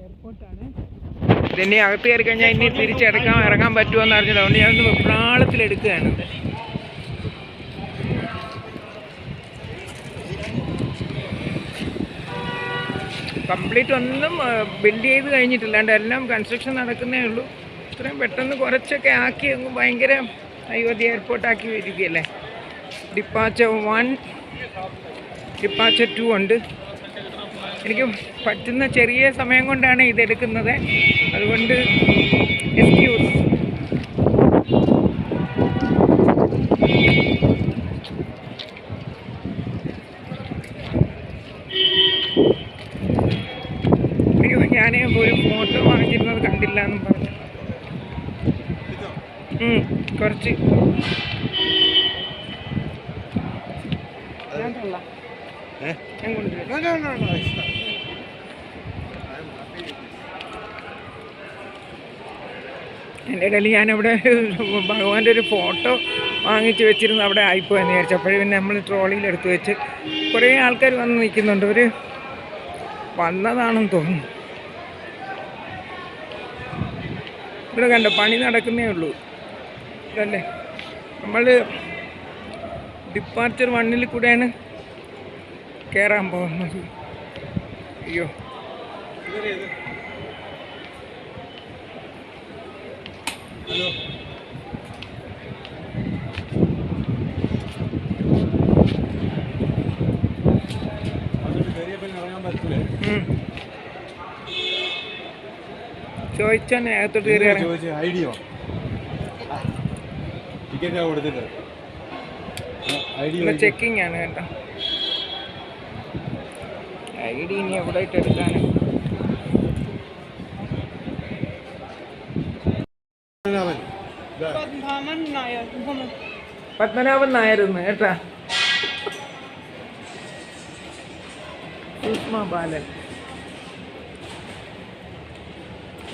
എയർപോർട്ടാണ്. ഇതിനി അകത്ത് കയറി കഴിഞ്ഞാൽ ഇനി ഇറങ്ങാൻ പറ്റുമോ എന്ന് അറിഞ്ഞില്ല. അതുകൊണ്ട് ഞാനൊന്ന് വെപ്രാളത്തിലെടുക്കുകയാണ്. കംപ്ലീറ്റ് ഒന്നും ബിൽഡ് ചെയ്ത് കഴിഞ്ഞിട്ടില്ലാണ്ട് എല്ലാം കൺസ്ട്രക്ഷൻ നടക്കുന്നേ ഉള്ളൂ. ഇത്രയും പെട്ടെന്ന് കുറച്ചൊക്കെ ആക്കി ഭയങ്കര അയോധ്യ എയർപോർട്ടാക്കി വരികയല്ലേ. ഡിപ്പാച്ചർ 1, ഡിപ്പാച്ചർ 2 ഉണ്ട്. എനിക്ക് പറ്റുന്ന ചെറിയ സമയം കൊണ്ടാണ് ഇതെടുക്കുന്നത്. അതുകൊണ്ട് എക്സ്ക്യൂസ്. ഞാൻ ഒരു ഫോട്ടോ വാങ്ങിച്ചിരുന്നത് കണ്ടില്ല എന്നും പറഞ്ഞു. കുറച്ച് ഞാൻ കൊണ്ടുവരാം. എൻ്റെ ഇടയിൽ ഞാനവിടെ ഭഗവാന്റെ ഒരു ഫോട്ടോ വാങ്ങിച്ച് വെച്ചിരുന്നു. അവിടെ ആയിപ്പോയെന്ന് വിചാരിച്ചപ്പോഴേ പിന്നെ നമ്മൾ ട്രോളിയിലെടുത്ത് വെച്ച് കുറേ ആൾക്കാർ വന്ന് നിൽക്കുന്നുണ്ട്. ഒരു വന്നതാണെന്ന് തോന്നുന്നു. ഇവിടെ കണ്ടോ, പണി നടക്കുന്നേ ഉള്ളൂ. ഇതല്ലേ നമ്മൾ ഡിപ്പാർച്ചർ 1 കൂടെയാണ് കയറാൻ പോകുന്നത്. അയ്യോ, ഹലോ, ചോദിച്ചാൽ അകത്തോട്ട് കയറി ചെക്കിങ് ആണ് കേട്ടോ. ID ഇനി എവിടെ ആയിട്ട് എടുക്കാനും. പത്മനാഭൻ നായരുന്ന് കേട്ടാ. സുഷ്മ ബാലൻ.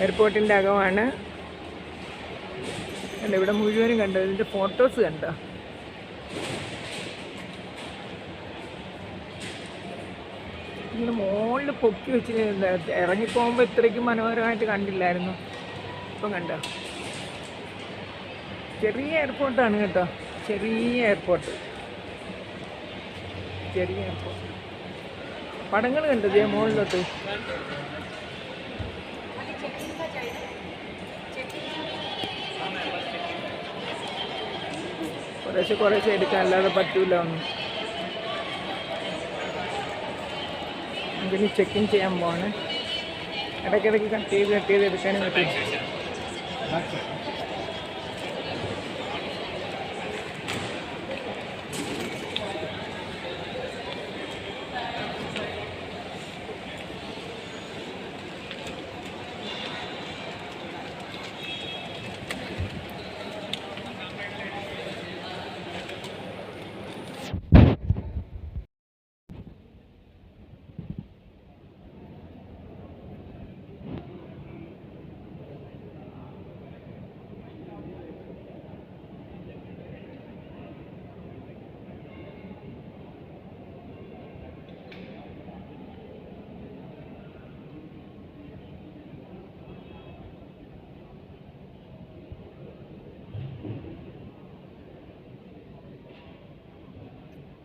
എയർപോർട്ടിൻ്റെ അകമാണ്. അല്ല, ഇവിടെ മുഴുവനും കണ്ടോ, ഇതിൻ്റെ ഫോട്ടോസ് കണ്ടോ. ഇങ്ങനെ മുകളിൽ പൊക്കി വെച്ച് ഇറങ്ങിപ്പോകുമ്പോൾ ഇത്രയ്ക്കും മനോഹരമായിട്ട് കണ്ടില്ലായിരുന്നു. ഇപ്പം കണ്ടോ, ചെറിയ എയർപോർട്ടാണ് കേട്ടോ. ചെറിയ എയർപോർട്ട്. പടങ്ങൾ കണ്ടത് മുകളിലോട്ട്. കുറേശ്ശെ എടുക്കാൻ, അല്ലാതെ പറ്റൂല ഒന്നും. ഇതിന് ചെക്കിങ് ചെയ്യാൻ പോവാണ്. ഇടയ്ക്കിടയ്ക്ക് കട്ട് ചെയ്ത് എടുക്കാനും പറ്റും.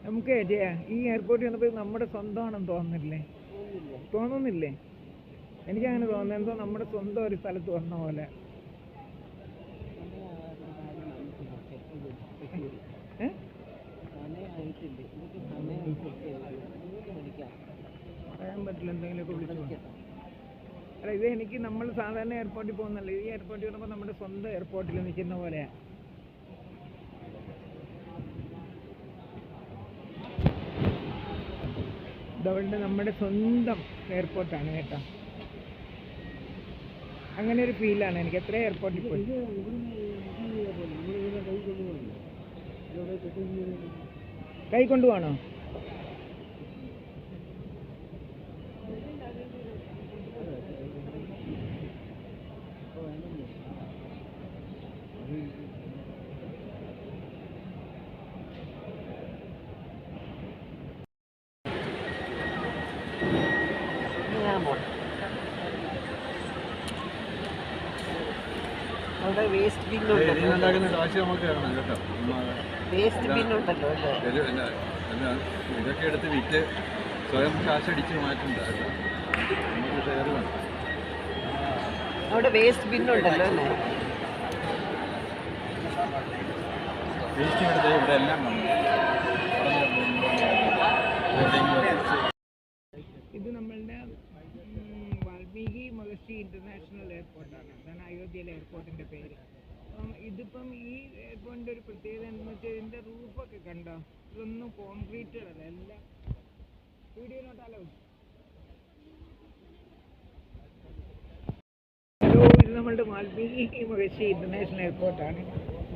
നമുക്ക് ഈ എയർപോർട്ടിൽ വന്നപ്പോൾ നമ്മുടെ സ്വന്തമാണെന്ന് തോന്നുന്നില്ലേ? എനിക്കങ്ങനെ തോന്നുന്നത്. എന്തോ നമ്മുടെ സ്വന്തം ഒരു സ്ഥലത്ത് വന്ന പോലെ. പറയാൻ പറ്റില്ല, എന്തെങ്കിലുമൊക്കെ വിളിച്ചു. അല്ല, ഇത് എനിക്ക് നമ്മൾ സാധാരണ എയർപോർട്ടിൽ പോകുന്നല്ല. ഈ എയർപോർട്ടിൽ വന്നപ്പോൾ നമ്മുടെ സ്വന്തം എയർപോർട്ടിൽ നിൽക്കുന്ന പോലെയാണ്. ഇതവളുടെ നമ്മുടെ സ്വന്തം എയർപോർട്ടാണ് കേട്ടോ. അങ്ങനെ ഒരു ഫീലാണ് എനിക്ക്. എത്ര എയർപോർട്ടിൽ പോയി. കൈ കൊണ്ടുപോകണോ? അവിടെ വേസ്റ്റ് ബിൻ വേസ്റ്റ് ബിൻ ഉണ്ടല്ലോ ഇതൊക്കെ എടുത്ത് വിറ്റ് സ്വയം കാശടിച്ച് മാറ്റുന്നുണ്ട്. അവിടെ വേസ്റ്റ് ബിൻ ഉണ്ടല്ലോ അല്ലേ? വേസ്റ്റ് എടുത്ത് ഇവിടെ എല്ലാം ഇത് നമ്മളുടെ വാൽമീകി മഹർഷി ഇന്റർനാഷണൽ എയർപോർട്ടാണ്. അതാണ് അയോധ്യയിലെ എയർപോർട്ടിൻ്റെ പേര്. ഇതിപ്പം ഈ എയർപോർട്ടിൻ്റെ ഒരു പ്രത്യേകത എന്താണെന്ന് വെച്ചാൽ ഇതിൻ്റെ റൂഫൊക്കെ കണ്ടോ, ഇതൊന്നും കോൺക്രീറ്റഡ് അല്ല, എല്ലാം വീഡിയോ നോട്ടാലോ. ഇത് നമ്മളുടെ വാൽമീകി മഹർഷി ഇന്റർനാഷണൽ എയർപോർട്ടാണ്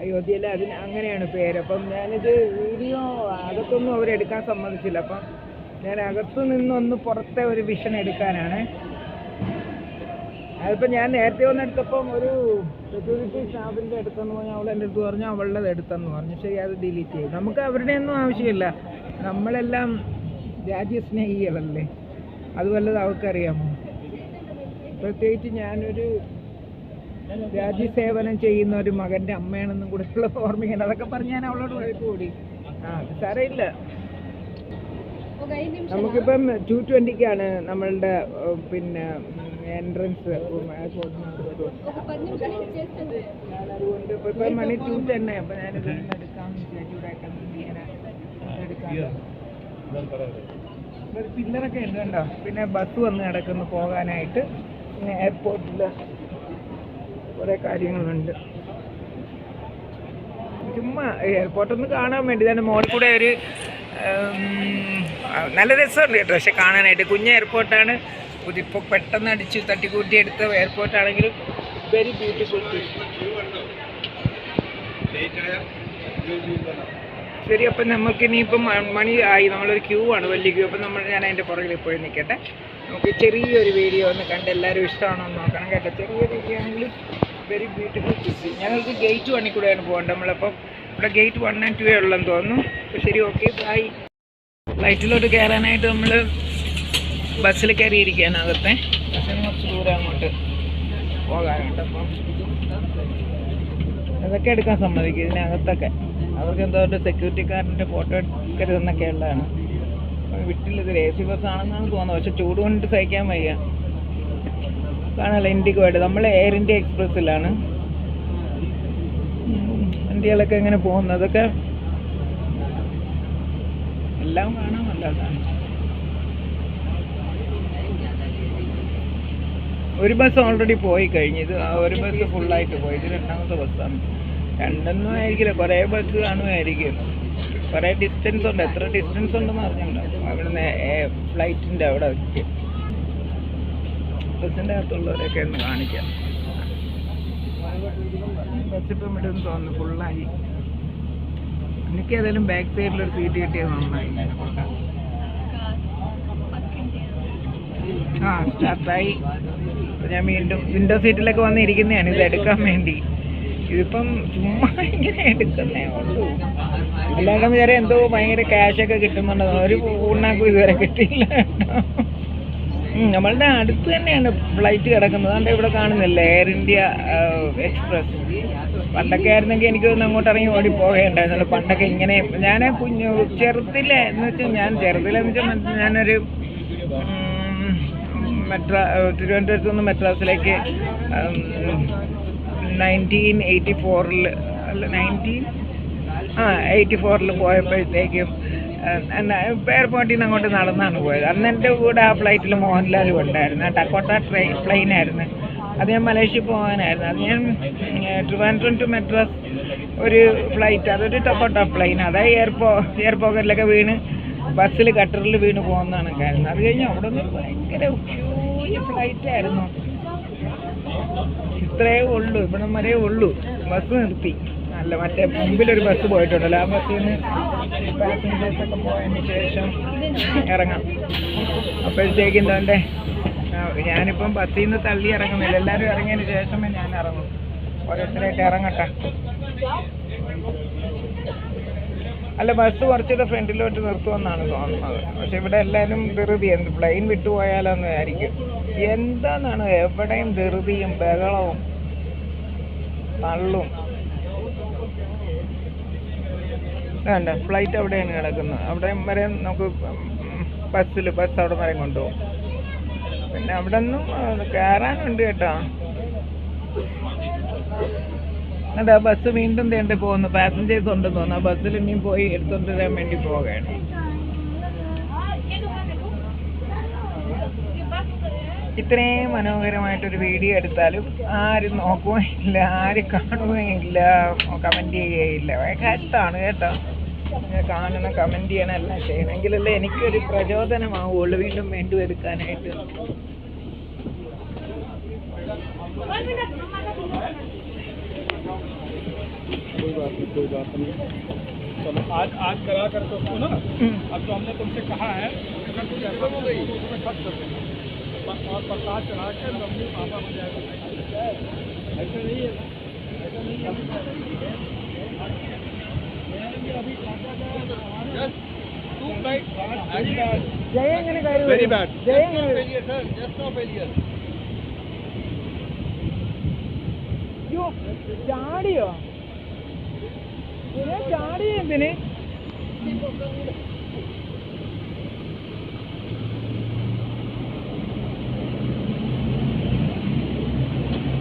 അയോധ്യയിലെ. അതിന് അങ്ങനെയാണ് പേര്. അപ്പം ഞാനിത് വീഡിയോ അകത്തൊന്നും അവരെടുക്കാൻ സമ്മതിച്ചില്ല. അപ്പം ഞാൻ അകത്തു നിന്നൊന്ന് പുറത്തെ ഒരു വിഷൻ എടുക്കാനാണ്. അതിപ്പോൾ ഞാൻ നേരത്തെ വന്നെടുത്തപ്പം ഒരു സെക്യൂരിറ്റി സ്റ്റാഫിൻ്റെ അടുത്തെന്ന് പറഞ്ഞാൽ അവൾ എൻ്റെ അടുത്ത് പറഞ്ഞു അവളുടെ എടുത്തെന്ന് പറഞ്ഞു. ശരി, അത് ഡിലീറ്റ് ചെയ്യും. നമുക്ക് അവരുടെ ഒന്നും ആവശ്യമില്ല. നമ്മളെല്ലാം രാജ്യസ്നേഹികളല്ലേ, അത് വല്ലതും അവർക്കറിയാമോ? പ്രത്യേകിച്ച് ഞാനൊരു രാജ്യസേവനം ചെയ്യുന്ന ഒരു മകൻ്റെ അമ്മയാണെന്നും കൂടെ ഉള്ള ഓർമ്മിക്കണം. അതൊക്കെ പറഞ്ഞ് ഞാൻ അവളോട് വഴക്ക് കൂടി. സാരമില്ല. നമുക്കിപ്പം 2:20 നമ്മളുടെ പിന്നെ എൻട്രൻസ്. അതുകൊണ്ട് ഇപ്പം മണി 2:10. അപ്പം ഞാനിത് എടുക്കാമെന്ന് വിചാരിച്ചു. പില്ലറൊക്കെ ഉണ്ട് കണ്ടോ. പിന്നെ ബസ് വന്ന് കിടക്കുന്നു പോകാനായിട്ട്. പിന്നെ എയർപോർട്ടിൽ കുറേ കാര്യങ്ങളുണ്ട്. ചുമ്മാ എയർപോർട്ടൊന്ന് കാണാൻ വേണ്ടി തന്നെ മോളിൽ കൂടെ ഒരു നല്ല രസമുണ്ട് കേട്ടോ. പക്ഷെ കാണാനായിട്ട് കുഞ്ഞ് എയർപോർട്ടാണ്. ഇപ്പോൾ പെട്ടെന്ന് അടിച്ച് തട്ടിക്കൂട്ടി എടുത്ത എയർപോർട്ടാണെങ്കിലും വെരി ബ്യൂട്ടിഫുൾ. ശരി, അപ്പം നമുക്ക് ഇനിയിപ്പം മണി ആയി. നമ്മളൊരു ക്യൂ ആണ്, വലിയ ക്യൂ. അപ്പം ഞാൻ അതിൻ്റെ പുറകിൽ പോയി നിൽക്കട്ടെ. നമുക്ക് ചെറിയൊരു വീഡിയോ ഒന്ന് കണ്ട് എല്ലാവരും ഇഷ്ടമാണോ എന്ന് നോക്കണം കേട്ടോ. ചെറിയൊരു വീഡിയോ ആണെങ്കിലും വെരി ബ്യൂട്ടിഫുൾ സിറ്റി. ഞങ്ങൾക്ക് ഗേറ്റ് 1 കൂടെയാണ് പോകേണ്ടത്. നമ്മളപ്പം ഇവിടെ ഗേറ്റ് 1 and 2 ഉള്ളതെന്ന് തോന്നുന്നു. അപ്പോൾ ശരി, ഓക്കെ, ബൈ. ഫ്ലൈറ്റിലോട്ട് കയറാനായിട്ട് നമ്മൾ ബസ്സിൽ കയറിയിരിക്കുകയാണ്. അകത്തെ ബസ്സിന് കുറച്ച് ദൂരം അങ്ങോട്ട് പോകാനുണ്ട്. അപ്പം അതൊക്കെ എടുക്കാൻ സമ്മതിക്കും ഇതിനകത്തൊക്കെ. അവർക്ക് എന്തോ ഒരു സെക്യൂരിറ്റിക്കാരൻ്റെ ഫോട്ടോ എടുക്കരുതെന്നൊക്കെ ഉള്ളതാണ്. വിട്ടില്ല. ഇത് AC ബസ്സാണെന്നാണ് തോന്നുന്നത്. പക്ഷെ ചൂട് കൊണ്ടിട്ട് സഹിക്കാൻ വയ്യ. കാണാമല്ലോ ഇൻഡിഗോ ആയിട്ട്. നമ്മൾ എയർ ഇന്ത്യ എക്സ്പ്രസ്സിലാണ്. വണ്ടികളൊക്കെ എങ്ങനെ പോകുന്നത് അതൊക്കെ എല്ലാം കാണാമല്ലോ. അതാണ് ഒരു ബസ് ഓൾറെഡി പോയി കഴിഞ്ഞു. ഇത് ഒരു ബസ് ഫുള്ളായിട്ട് പോയി. ഇത് രണ്ടാമത്തെ ബസ്സാണ്. രണ്ടൊന്നും ആയിരിക്കില്ല, കുറേ ബസ് കാണുമായിരിക്കും. കുറേ ഡിസ്റ്റൻസ് ഉണ്ട്. എത്ര ഡിസ്റ്റൻസ് ഉണ്ടെന്ന് അറിഞ്ഞിട്ടുണ്ടാവും. അവിടുന്ന് ഫ്ലൈറ്റിൻ്റെ അവിടെ വെച്ച് ബസ്സിൻ്റെ അകത്തുള്ളവരെയൊക്കെ ഒന്ന് കാണിക്കാം. ബസ് ഇപ്പം ഇടുമെന്ന് തോന്നുന്നു, ഫുള്ളായി. എനിക്ക് ഏതായാലും ബാക്ക് സൈഡിലൊരു സീറ്റ് കിട്ടിയത് നന്നായി. സ്റ്റാർട്ടായി. ഞാൻ വീണ്ടും വിൻഡോ സീറ്റിലൊക്കെ വന്ന് ഇരിക്കുന്നതാണ് ഇത് എടുക്കാൻ വേണ്ടി. ഇതിപ്പം ചുമ്മാ ഇങ്ങനെ എടുക്കുന്നേ ഉള്ളൂ. അല്ലാണ്ട് വിചാരം എന്തോ ഭയങ്കര ക്യാഷൊക്കെ കിട്ടുന്നുണ്ടോ. ഒരു പൂർണ്ണാക്കും ഇതുവരെ കിട്ടിയില്ല. നമ്മളുടെ അടുത്ത് തന്നെയാണ് ഫ്ലൈറ്റ് കിടക്കുന്നത്. അതുകൊണ്ട് ഇവിടെ കാണുന്നില്ല എയർ ഇന്ത്യ എക്സ്പ്രസ്. പണ്ടൊക്കെ ആയിരുന്നെങ്കിൽ എനിക്ക് അങ്ങോട്ട് ഇറങ്ങി ഓടി പോകേണ്ടായിരുന്നല്ലോ. പണ്ടൊക്കെ ഇങ്ങനെ ഞാൻ ചെറുതിലെന്ന് വെച്ചാൽ ഞാനൊരു തിരുവനന്തപുരത്ത് നിന്ന് മദ്രാസിലേക്ക് 1984 പോയപ്പോഴത്തേക്കും എയർപോർട്ടിൽ നിന്ന് അങ്ങോട്ട് നടന്നാണ് പോയത്. അന്ന് എൻ്റെ കൂടെ ആ ഫ്ലൈറ്റിൽ മോഹൻലാലും ഉണ്ടായിരുന്നു. ടക്കോട്ട പ്ലെയിനായിരുന്നു. അത് ഞാൻ മലേഷ്യ പോകാനായിരുന്നു. അത് ഞാൻ ട്രിവാൻഡ്രം ടു മദ്രാസ് ഒരു ഫ്ലൈറ്റ്, അതൊരു ടക്കോട്ട പ്ലെയിൻ. അതായത് എയർ പോക്കറ്റിലൊക്കെ വീണ് ബസ്സിൽ കട്ടറിൽ വീണ് പോകുന്നതാണ് കാര്യം. അത് കഴിഞ്ഞ് അവിടെ നിന്ന് ഭയങ്കര ഹ്യൂജ് ഫ്ലൈറ്റായിരുന്നു. ഇത്രയേ ഉള്ളൂ, ഇവിടം വരേ ഉള്ളൂ. ബസ് നിർത്തി. അല്ല, മറ്റേ മുമ്പിലൊരു ബസ് പോയിട്ടുണ്ടല്ലോ, ആ ബസ്സിൽ നിന്ന് പാസഞ്ചേഴ്സൊക്കെ പോയതിന് ശേഷം ഇറങ്ങാം. അപ്പോഴത്തേക്കും എന്താ ഞാനിപ്പം ബസ്സിൽ നിന്ന് തള്ളി ഇറങ്ങുന്നില്ല. എല്ലാവരും ഇറങ്ങിയതിന് ശേഷമേ ഞാൻ ഇറങ്ങും. ഓരോരുത്തരായിട്ട് ഇറങ്ങട്ടെ. അല്ല, ബസ് കുറച്ചുകൂടെ ഫ്രണ്ടിലോട്ട് നിർത്തുമെന്നാണ് തോന്നുന്നത്. പക്ഷെ ഇവിടെ എല്ലാവരും ധൃതി. പ്ലെയിൻ വിട്ടുപോയാലോന്ന് ആയിരിക്കും. എന്താണെന്നാണ് എവിടെയും ധൃതിയും ബഹളവും. തള്ളും. വേണ്ട, ഫ്ലൈറ്റ് അവിടെയാണ് കിടക്കുന്നത്. അവിടെ വരെ നമുക്ക് ബസ് അവിടെ വരെ കൊണ്ടുപോകും. പിന്നെ അവിടെ നിന്നും കയറാനുണ്ട് കേട്ടോ. അതാ ബസ് വീണ്ടും തേണ്ടി പോകുന്നു. പാസഞ്ചേഴ്സ് ഉണ്ടെന്ന് തോന്നുന്നു. ആ ബസ്സിൽ ഇനിയും പോയി എടുത്തുകൊണ്ട് വരാൻ വേണ്ടി പോവുകയാണ്. ഇത്രയും മനോഹരമായിട്ടൊരു വീഡിയോ എടുത്താലും ആരും നോക്കുകയില്ല, ആരും കാണുകയില്ല, കമൻറ്റ് ചെയ്യുകയില്ല. കഷ്ടമാണ് കേട്ടോ. കാണണം, കമൻറ്റ് ചെയ്യണം, എല്ലാം ചെയ്യണം. എങ്കിലല്ലേ എനിക്കൊരു പ്രചോദനമാവുള്ളൂ വീണ്ടും വീണ്ടും എടുക്കാനായിട്ട്. कोई बात नहीं। चलो आज करा कर तो उसको ना, अब तो हमने तुमसे कहा है अगर कुछ ऐसा हो गई तो तुम्हें खत कर देना और प्रकाश चढ़ा कर मम्मी पापा हो जाएगा। ऐसा नहीं है, ऐसा नहीं है। Very bad. Just no failure. ചാടിയോ? ചാടിയോ എന്തിന്?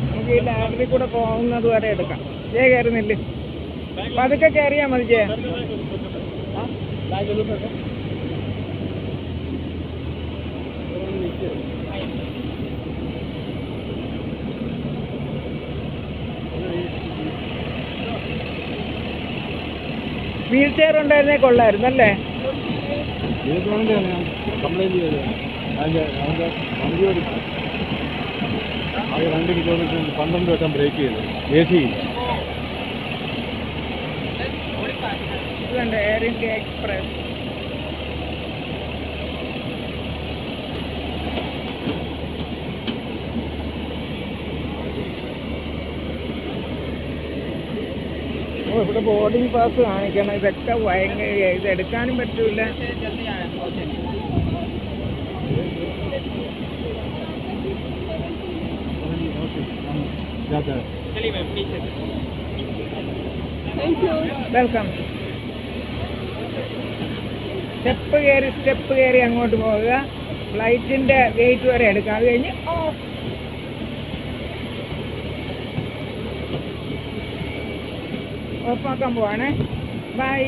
നമുക്ക് ഈ ലാബിൽ കൂടെ പോകുന്നത് വരെ എടുക്കാം. ജയ കയറുന്നില്ല, പതുക്കെ കയറിയാ മതി ജയ. വീൽ ചെയർ ഉണ്ടായിരുന്നേ കൊള്ളായിരുന്നു അല്ലേ? കംപ്ലൈൻറ്റ് ചെയ്തത് അതിൻ്റെ വണ്ടിയോട് 2 കിലോമീറ്റർ 12 വട്ടം ബ്രേക്ക് ചെയ്തു. AC ഇതുണ്ട് എയർ ഇന്ത്യ എക്സ്പ്രസ്. ഇവിടെ ബോർഡിംഗ് പാസ് കാണിക്കണം. ഇതൊക്കെ ഭയങ്കര, ഇതെടുക്കാനും പറ്റൂല. വെൽക്കം. സ്റ്റെപ്പ് കയറി അങ്ങോട്ട് പോവുക. ഫ്ലൈറ്റിൻ്റെ ഗേറ്റ് വരെ എടുക്കാം. അത് കഴിഞ്ഞ് ഓഫാക്കാൻ പോവാണേ. ബൈ.